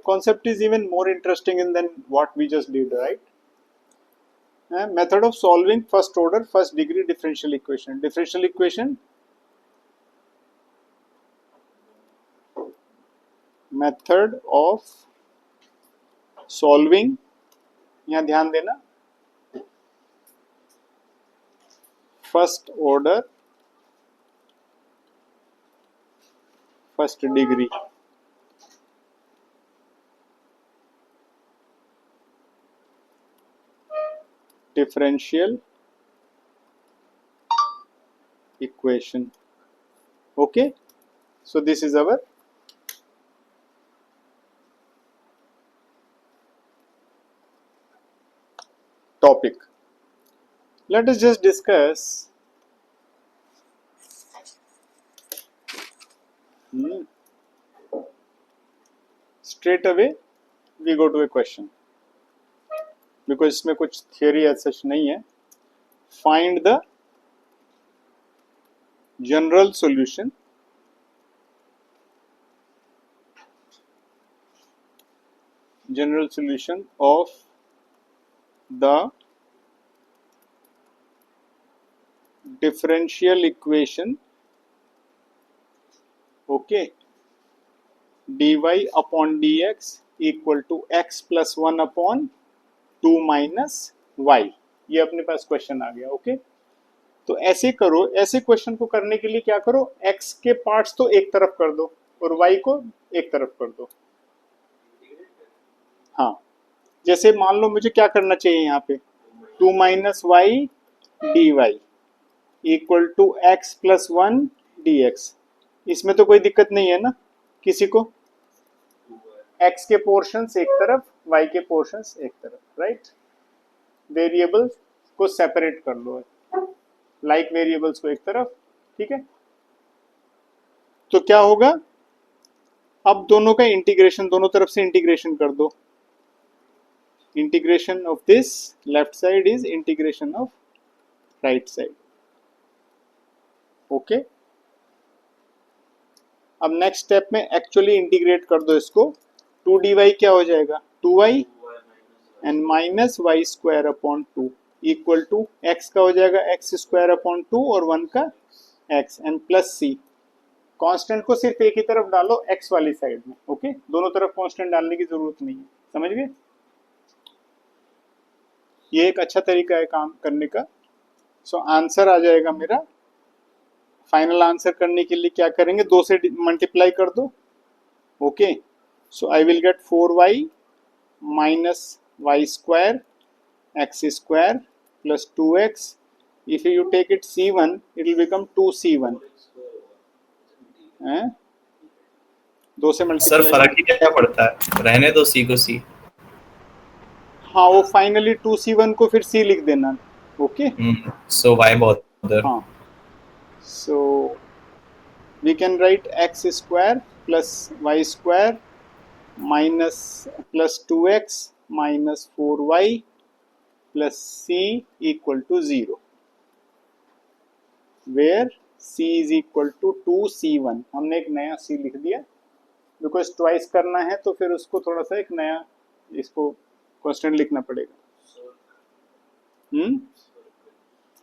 concept is even more interesting than what we just did, right? Method of solving first order first degree differential equation. Differential equation, method of solving, यहाँ ध्यान देना, first order first degree differential equation. Okay, so this is our topic. Let us just discuss straight away we go to a question because इसमें कुछ theory as such नहीं है. Find the general solution of the differential equation, okay, dy upon dx equal to x plus 1 upon 2 minus y. ये अपने पास question आ गया. Okay, तो ऐसे करो, ऐसे क्वेश्चन को करने के लिए क्या करो, x के पार्ट्स तो एक तरफ कर दो और y को एक तरफ कर दो. हाँ, जैसे मान लो मुझे क्या करना चाहिए यहाँ पे, 2 minus y d y equal to x plus 1 d x. इसमें तो कोई दिक्कत नहीं है ना किसी को, x के पोर्शंस एक तरफ, y के पोर्शंस एक तरफ, राइट. वेरिएबल्स को सेपरेट कर लो, लाइक वेरिएबल्स को एक तरफ, ठीक है. तो क्या होगा, अब दोनों का इंटीग्रेशन, दोनों तरफ से इंटीग्रेशन कर दो. Integration of this left side is integration of right side. Okay, अब नेक्स्ट स्टेप में एक्चुअली इंटीग्रेट कर दो इसको. 2 डी वाई क्या हो जाएगा, 2y and minus y square upon 2 equal to x का हो जाएगा एक्स स्क्वायर अपॉन 2 और 1 का x and plus c. Constant को सिर्फ एक ही तरफ डालो, x वाली साइड में. ओके, दोनों तरफ कांस्टेंट डालने की जरूरत नहीं है. समझ गए, ये एक अच्छा तरीका है काम करने का. सो आंसर आ जाएगा मेरा. फाइनल आंसर करने के लिए क्या करेंगे, 2 से मल्टीप्लाई कर दो. Okay, so I will get 4y minus y square x square plus 2x. If you take it c1 it will become 2c1. 2 से मल्टीप्लाई. सर फर्क ही क्या पड़ता है, रहने दो c को c. हाँ, वो फाइनली 2c1 को फिर c लिख देना. Okay, so y bother. हाँ, so we can write x square plus y square minus plus 2x minus 4y plus c equal to 0, where c is equal to 2c1. हमने एक नया c लिख दिया बिकॉज ट्वाइस करना है तो फिर उसको थोड़ा सा एक नया इसको क्वेश्चन लिखना पड़ेगा.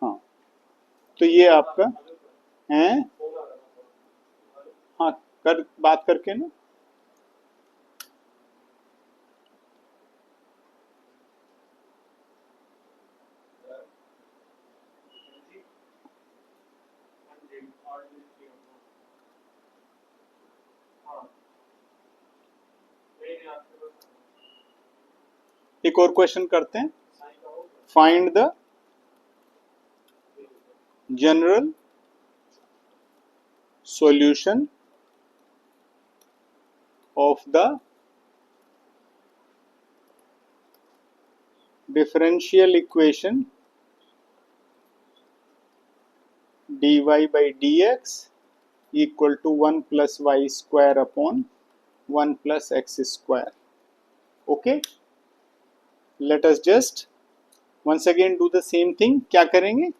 हाँ, तो ये आपका है. हाँ, कर बात करके ना. एक और क्वेश्चन करते हैं. Find the general solution of the differential equation dy by dx equal to 1 plus y square upon 1 plus x square. Okay, let us just once again do the same thing. क्या करेंगे,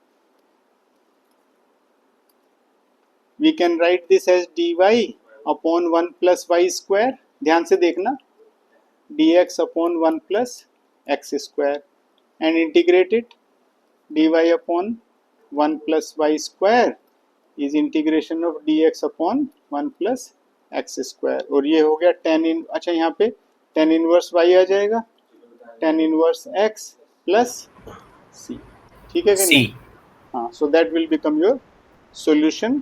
we can write this as dy upon 1 plus y square. ध्यान से देखना, dx upon 1 plus x square and integrate it dy upon 1 plus y square is integration of dx upon 1 plus x square और ये हो गया tan इन अच्छा यहाँ पे tan इनवर्स y आ जाएगा tan inverse x plus c ठीक है कि C. नहीं हाँ so that will become your solution.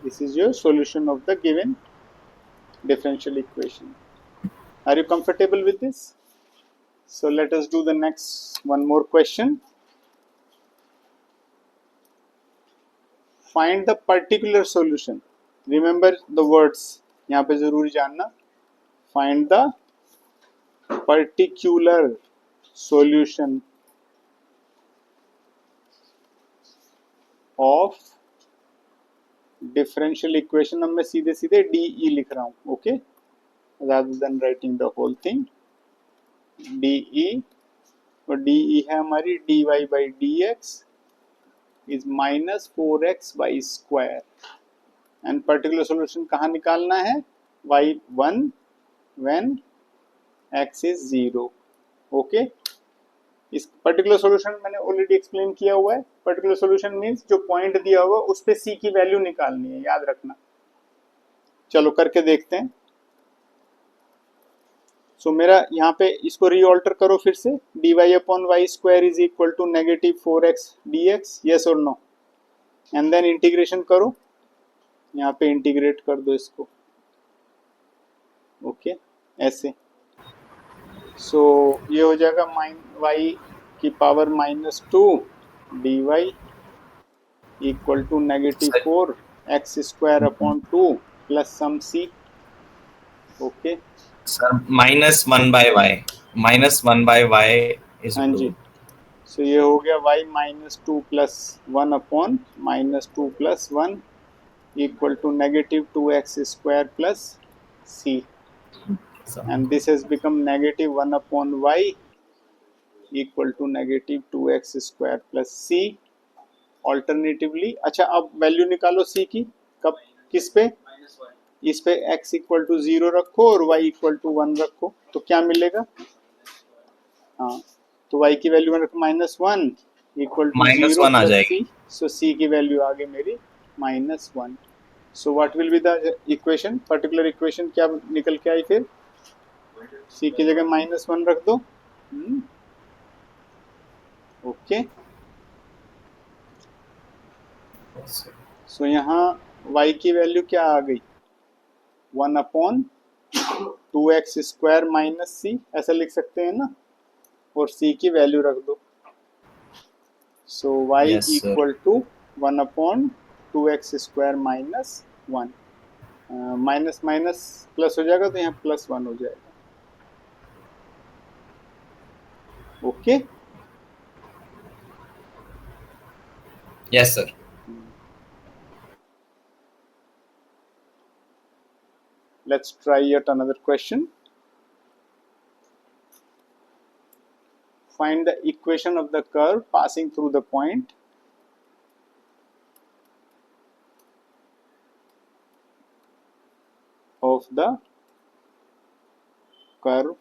This is your solution of the given differential equation. Are you comfortable with this? So let us do the next one more question. Find the particular solution. Remember the words. यहाँ पे जरूरी जानना. Find the particular solution of differential equation. अब मैं सीधे सीधे DE लिख रहा हूँ. Okay? Rather than writing the whole thing. DE और DE है हमारी dy by dx is minus 4x y square and particular solution कहाँ निकालना है y1 when x is 0. Okay इस पर्टिकुलर सॉल्यूशन मैंने ऑलरेडी एक्सप्लेन किया हुआ है. पर्टिकुलर सॉल्यूशन मींस जो पॉइंट दिया होगा उस पे c की वैल्यू निकालनी है, याद रखना. चलो करके देखते हैं. सो मेरा यहाँ पे इसको रीऑल्टर करो फिर से. dy upon y square is equal to negative 4x dx, yes और नो. एंड देन इंटीग्रेशन करो. यहाँ पे इंटीग्रेट कर दो इसको. ओके ऐसे. सो ये हो जाएगा y की power -2 dy equal to negative 4x square upon 2 plus some c. Okay Sir, -1 by y. -1 by y is हाँ जी. 2. सो ये हो गया y -2 plus 1 upon -2 plus 1 equal to negative 2x square plus c So, and this has become negative 1 upon y equal to negative 2x square plus c. Alternatively अच्छा अब value निकालो c की. कब किस पे इस पे x इक्वल टू 0 रखो और y इक्वल टू 1 रखो तो क्या मिलेगा. हाँ तो y की वैल्यू रखो -1 इक्वल टू -1 आ 0 प्लस जाएगी. c. सो c की वैल्यू आ गई मेरी -1. So what will be the equation. Particular equation क्या निकल के आई फिर. c की जगह -1 रख दो. ओके सो यहाँ y की वैल्यू क्या आ गई 1 अपॉन 2x स्क्वायर माइनस सी ऐसा लिख सकते हैं ना और c की वैल्यू रख दो. So y Yes, sir. Equal to 1 upon 2x square minus 1. Minus minus plus हो जाएगा तो यहाँ +1 हो जाएगा. Okay yes, sir. let's try yet another question. Find the equation of the curve passing through the point of the curve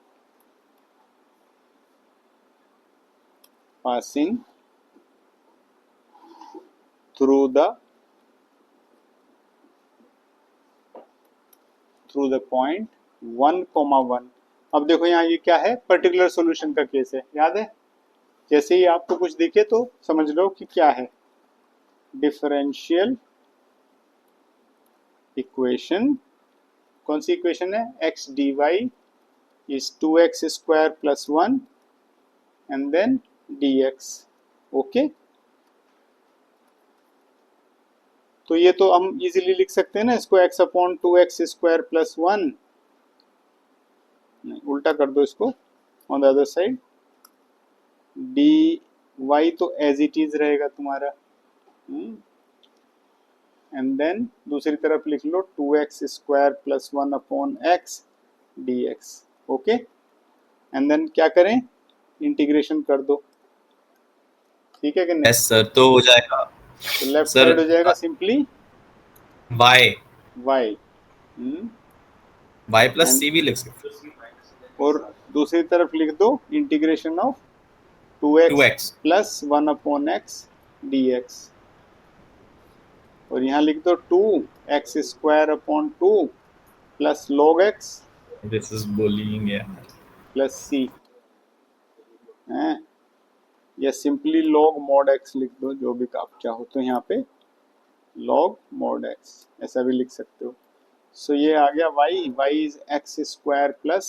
passing through the point 1,1. अब देखो यहाँ ये क्या है पर्टिकुलर सॉल्यूशन का केस है, याद है. जैसे ही आपको कुछ दिखे तो समझ लो कि क्या है. डिफरेंशियल इक्वेशन कौन सी इक्वेशन है. x dy is 2x square plus 1 and then dx. Okay तो ये तो हम इजीली लिख सकते हैं ना इसको x upon 2x square plus 1. नहीं उल्टा कर दो इसको on the other side. dy तो एज इट इज रहेगा तुम्हारा एंड देन दूसरी तरफ लिख लो 2x square plus 1 upon x dx. Okay and then क्या करें इंटीग्रेशन कर दो. ठीक है कि नहीं. Yes, sir. तो हो जाएगा तो लेफ्ट Sir, साइड हो जाएगा simply y. y. y plus And- c भी लिख सकते हैं. और दूसरी तरफ लिख दो integration of 2x 2x plus 1/x dx, और यहाँ लिख दो 2x² plus log x this is bullying यार। प्लस c है, या सिंपली log mod x लिख दो, जो भी आप चाहो तो यहाँ पे log mod x ऐसा भी लिख सकते हो। सो ये आ गया y is x² plus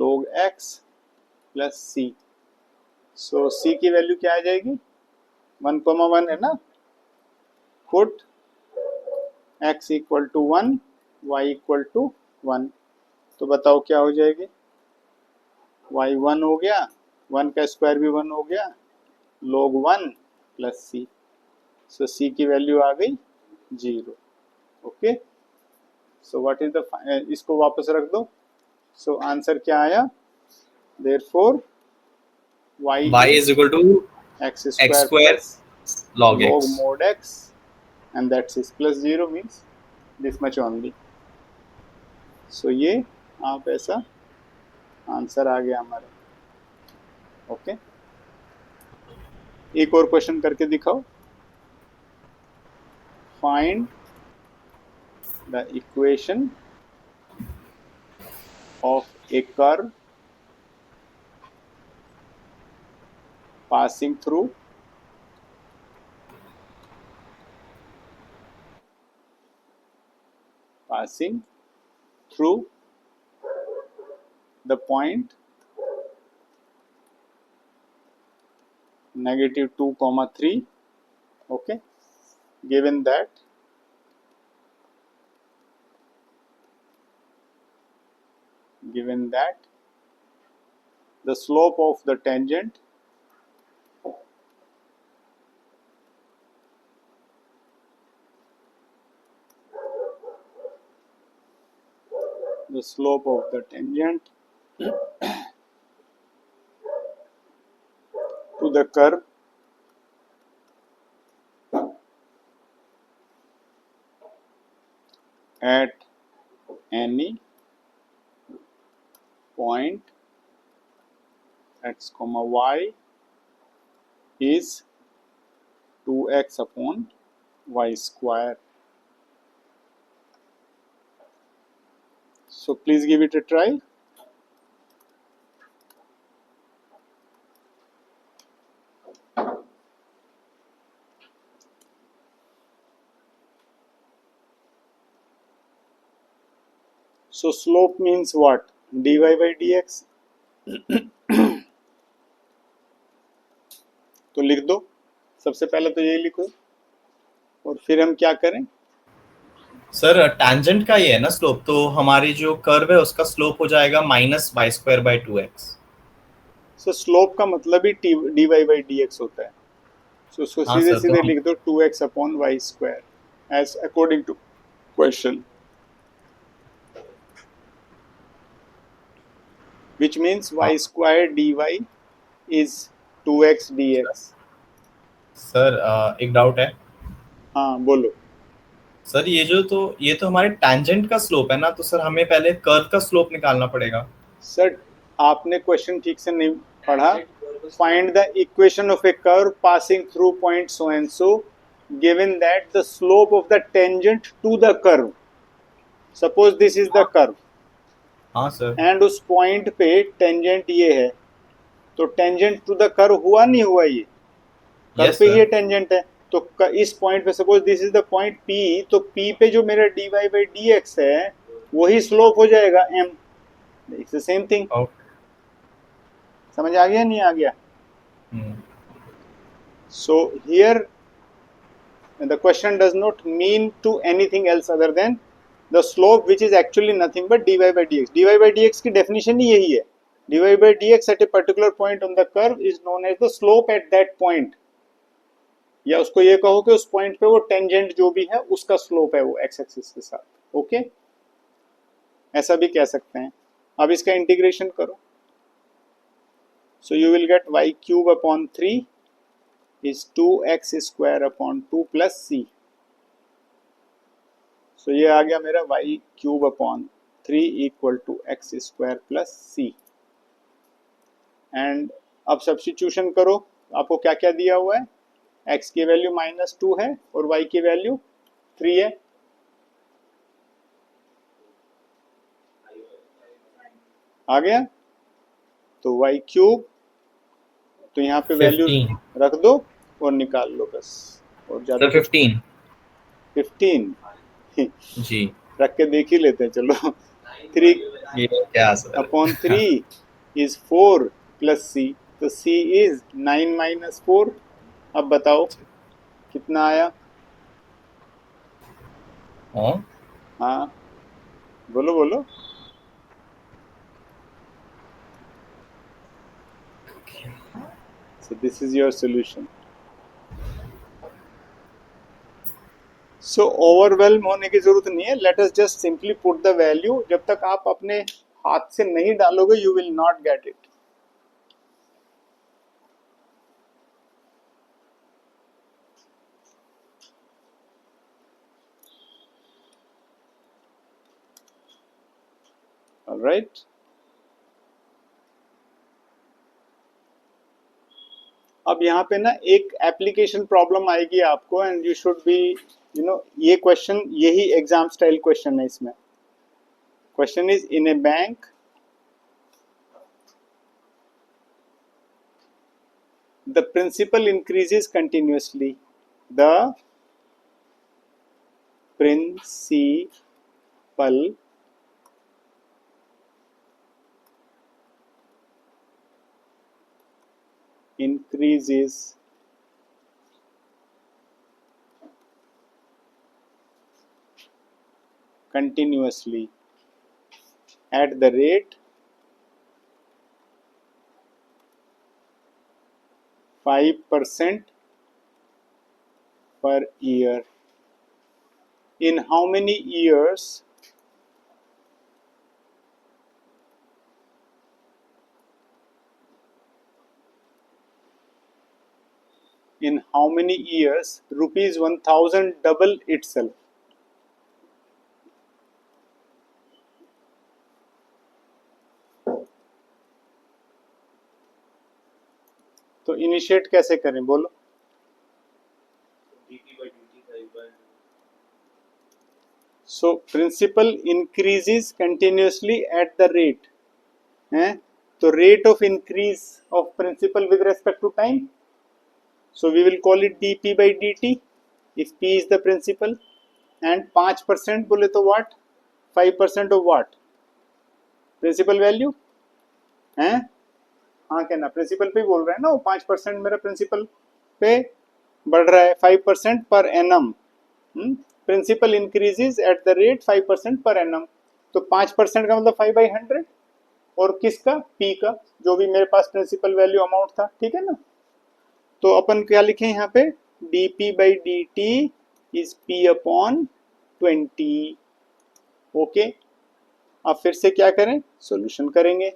log x plus c। So c की वैल्यू क्या आ जाएगी, 1,1 है ना, put x equal to 1 y equal to 1, तो बताओ क्या हो जाएगी, y 1 हो गया, 1 का स्क्वायर भी 1 हो गया, log 1 plus c। So c की वैल्यू आ गई 0। Okay, so what is the, इसको वापस रख दो। सो आंसर क्या आया, therefore y y is equal to x x square square plus log log x। mod x, and that's is plus 0 means this much only। सो ये आप ऐसा answer आ गया हमारा। ओके, एक और क्वेश्चन करके दिखाओ। Find the equation of a curve passing through the point -2, 3, okay, given that the slope of the tangent to the curve at any point x, y is 2x upon y square। So please give it a try। So slope means what, dy by dx। तो लिख दो, सबसे पहले तो यही लिखो, और फिर हम क्या करें। सर टैंजेंट का ये है ना स्लोप, तो हमारी जो कर्व है उसका स्लोप हो जाएगा -y² by 2x। So slope का मतलब ही dy by dx होता है। सो उसको हाँ सीधे सर, तो सीधे हम लिख दो 2x upon y square as according to question, which means y हाँ square dy is 2x dx। Sir एक डाउट है हाँ बोलो। सर, ये तो हमारे टैंजेंट का स्लोप है ना, तो सर हमें पहले कर्व का स्लोप निकालना पड़ेगा। सर आपने क्वेश्चन ठीक से नहीं पढ़ा। Find the equation of a curve passing through point so and so given that the slope of the tangent to the curve, suppose this is the curve हाँ sir. And उस point पे tangent ये है, तो tangent to the curve हुआ नहीं हुआ, ये कर्व यस पे ही सर। टेंजेंट है, तो इस पॉइंट पे suppose this is the point P, तो P पे जो मेरा dy by dx है वही स्लोप हो जाएगा m। It's the same thing. Okay. समझ आ गया नहीं आ गया। So here the question does not mean to anything else other than the slope which is actually nothing but dy by dx। dy by dx की definition ही यही है, dy by dx at a particular point on the curve is known as the slope at that point, या उसको ये कहो कि उस point पे वो टेंजेंट जो भी है उसका स्लोप है वो एक्स एक्सिस के साथ। ओके, ऐसा भी कह सकते हैं। अब इसका इंटीग्रेशन करो, so you will get y cube upon 3 is 2x² upon 2 plus c। So ये आ गया मेरा y cube upon 3 equal to x square plus c. And अब सब्स्टिट्यूशन करो, आपको क्या क्या दिया हुआ है, x की वैल्यू -2 है और y की वैल्यू 3 है। आ गया, तो y क्यूब, तो यहाँ पे वैल्यू 15 रख दो और निकाल लो बस, और ज्यादा सर 15 15 जी। रख के देख ही लेते हैं, चलो। 3 ये क्या सर? अपॉन 3 इज 4 प्लस सी, तो c इज 9 माइनस 4। अब बताओ कितना आया। हाँ हाँ बोलो बोलो। So this is your solution. So overwhelm होने की जरूरत नहीं है, let us just simply put the value। जब तक आप अपने हाथ से नहीं डालोगे you will not get it। Alright, अब यहाँ पे ना एक एप्लीकेशन प्रॉब्लम आएगी आपको, and you should be you know, ये क्वेश्चन यही एग्जाम स्टाइल क्वेश्चन है। इसमें question is in A bank the principal increases continuously, the principal increases continuously at the rate 5% per year. In how many years rupees 1000 double itself? तो initiate कैसे करें बोलो। So principal increases continuously at the rate, है तो rate of increase of principal with respect to time, so we will call it dp by dt if p is the principal, and 5% बोले तो what, 5% of what, principal value है। हाँ क्या ना, principal पे ही बोल रहे हैं ना वो, 5% मेरा प्रिंसिपल पे बढ़ रहा है, 5% पर annum. Principal increases at the rate 5% पर एनम, तो 5% का मतलब 5/100, और किसका, पी का, जो भी मेरे पास प्रिंसिपल वैल्यू अमाउंट था, ठीक है ना। तो अपन क्या लिखें यहाँ पे, dp by D T is p upon 20। Okay, अब फिर से क्या करें, सॉल्यूशन करेंगे।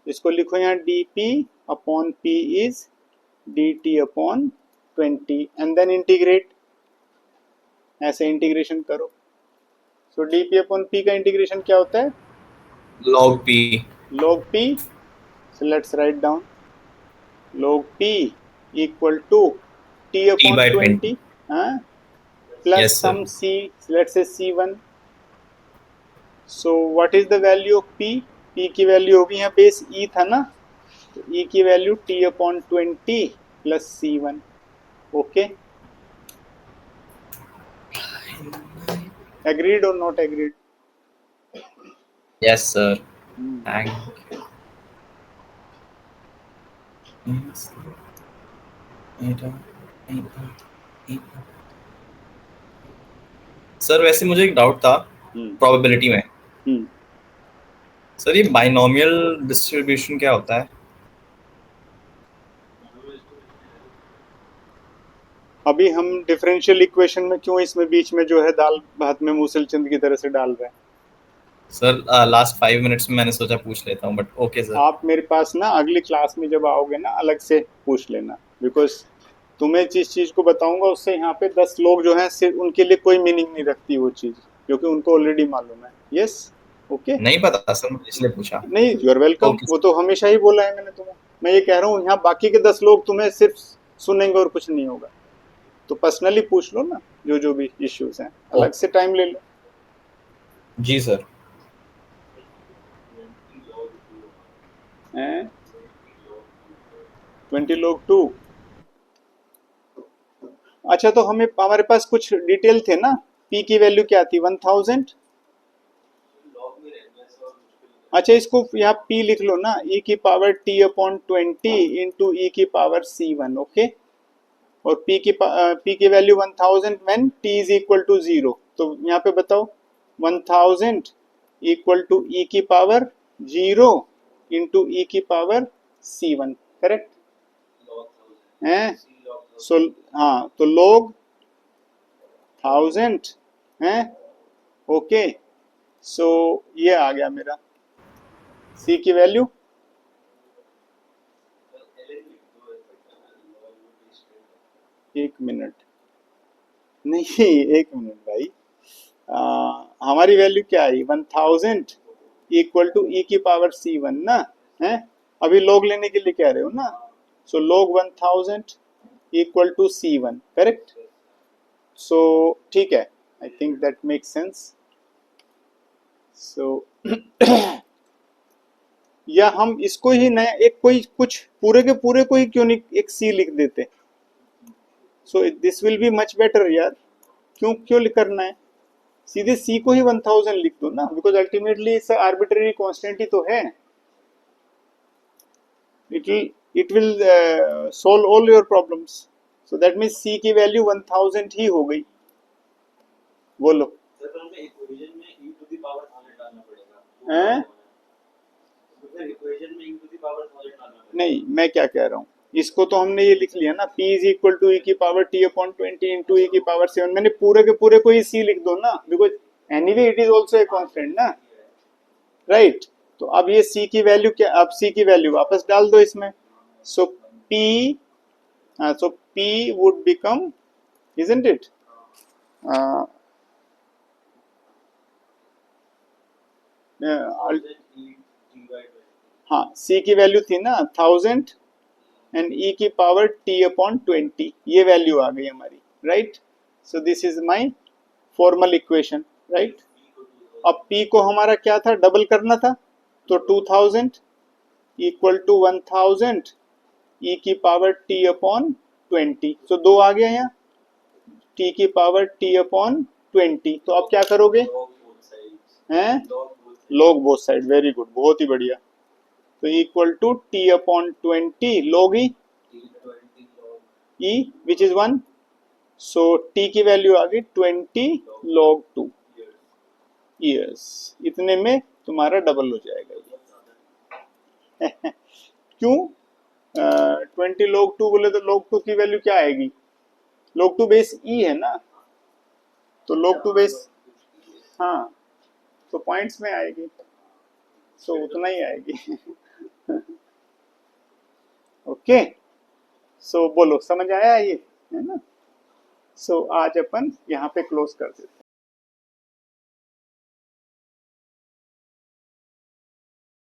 इसको लिखो यहाँ dp upon p is dt upon 20 and then integrate, ऐसे इंटीग्रेशन करो। सो dp अपॉन p का इंटीग्रेशन क्या होता है, log p। log p, so let's write down log p equal to t T upon by 20 plus Yes, sir. some c, let's say c1। so what is the value of p, p की value होगी यहाँ base e था ना, तो e की value t upon 20 plus c1। Okay, agreed or not agreed? Yes, sir. Thank you. Sir वैसे मुझे एक डाउट था प्रोबेबिलिटी में। सर ये बाइनोमियल डिस्ट्रीब्यूशन क्या होता है? अभी हम डिफरेंशियल इक्वेशन में क्यों इसमें बीच में जो है दाल भात में मूसलचंद की तरह से डाल रहे हैं? सर लास्ट 5 मिनट्स में मैंने सोचा पूछ लेता हूँ, बट ओके सर। आप मेरे पास ना अगली क्लास में जब आओगे ना अलग से पूछ लेना, बिकॉज तुम्हें जिस चीज को बताऊंगा उससे यहाँ पे 10 लोग जो हैं सिर्फ उनके लिए कोई मीनिंग नहीं रखती वो चीज, क्योंकि उनको ऑलरेडी मालूम है। यस, ओके नहीं पता सर, मुझे इसलिए पूछा। नहीं, यू आर वेलकम, ओके वो सर। तो हमेशा ही बोला है मैंने तुम्हें। मैं ये कह रहा हूँ यहाँ बाकी के 10 लोग तुम्हें सिर्फ सुनेंगे और कुछ नहीं होगा। तो पर्सनली पूछ लो ना, जो जो भी इश्यूज हैं, अलग ओके से टाइम ले लो। जी सर। हैं 20 लोग 2। अच्छा, तो हमें हमारे पास कुछ डिटेल थे ना, पी की वैल्यू क्या थी, 1000। अच्छा, इसको यहाँ पी लिख लो ना, ई की power t upon 20 into e की पावर C1, ओके। और पी की value 1000 when t is equal to 0। तो यहाँ पे बताओ, 1000 इक्वल टू ई की पावर 0 इंटू ई की पावर C1, करेक्ट है। सो हाँ, तो log 1000 है, ओके। सो ये आ गया मेरा सी की वैल्यू। एक मिनट, नहीं एक मिनट भाई, हमारी वैल्यू क्या आई, 1000 इक्वल टू ई की पावर C1 ना, है। अभी log लेने के लिए कह रहे हो ना, so log 1000 equal to C1, correct. So ठीक है, I think that makes sense. So या हम इसको ही नया एक कोई कुछ पूरे के पूरे को ही क्यों नहीं एक सी लिख देते। So this will be much better यार, क्यों क्यों करना है, सीधे सी को ही 1000 लिख दो ना, because ultimately it's arbitrary constant ही तो है। It will solve all your problems. So that means C की वैल्यू 1000 ही हो गई। बोलो हैं? नहीं, मैं क्या कह रहा हूँ, इसको तो हमने ये लिख लिया ना, p इज इक्वल टू ई की power t upon 20 into e की पावर 7। मैंने पूरे के पूरे को ही c लिख दो ना, because anyway it is also a constant ना, राइट। तो अब ये c की वैल्यू क्या, अब c की वैल्यू वापस डाल दो इसमें। सो p, so p would become, isn't it, हाँ, c की वैल्यू थी ना 1000 एंड e की पावर t अपॉन 20, ये वैल्यू आ गई हमारी, right. So this is my formal equation, right. अब p को हमारा क्या था, डबल करना था, तो 2000 इक्वल टू 1000 e की पावर t अपॉन 20। सो दो आ गया यहाँ, t की पावर t अपॉन 20। तो अब क्या करोगे, हैं, log both side, very good, बहुत ही बढ़िया। तो equal to t upon 20 log e which is 1। So t की वैल्यू आ गई 20 log 2 ईयर्स। इतने में तुम्हारा डबल हो जाएगा ये। क्यों, 20 log 2 बोले तो log 2 की वैल्यू क्या आएगी, log 2 बेस e है ना, तो log 2 बेस, हाँ, तो पॉइंट्स में आएगी, सो उतना ही आएगी। ओके, सो बोलो समझ आया ये, है ना। सो आज अपन यहाँ पे क्लोज कर देते हैं।